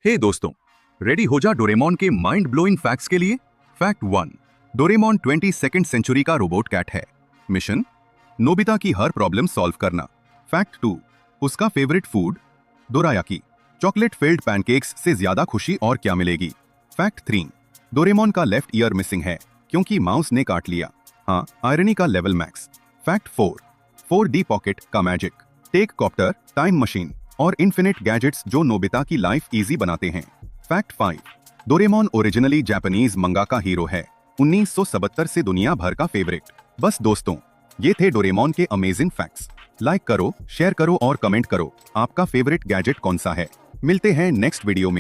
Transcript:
हे दोस्तों, रेडी हो जा डोरेमोन के माइंड ब्लोइंग फैक्ट्स के लिए। फैक्ट 1, डोरेमोन 22वीं सेंचुरी का रोबोट कैट है। मिशन, नोबिता की हर प्रॉब्लम सॉल्व करना। फैक्ट 2, उसका favourite food dorayaki, chocolate filled pancakes से ज्यादा खुशी और क्या मिलेगी। फैक्ट 3, डोरेमोन का लेफ्ट ईयर मिसिंग है क्योंकि माउस ने काट लिया। हाँ, आयरनी का level max. Fact 4, 4D pocket का magic, take copter, time machine और इन्फिनिट गैजेट्स जो नोबिता की लाइफ इजी बनाते हैं। फैक्ट 5, डोरेमोन ओरिजिनली जापानीज मंगा का हीरो है, 1977 से दुनिया भर का फेवरेट। बस दोस्तों, ये थे डोरेमोन के अमेजिंग फैक्ट्स। लाइक करो, शेयर करो और कमेंट करो आपका फेवरेट गैजेट कौन सा है। मिलते हैं नेक्स्ट वीडियो में।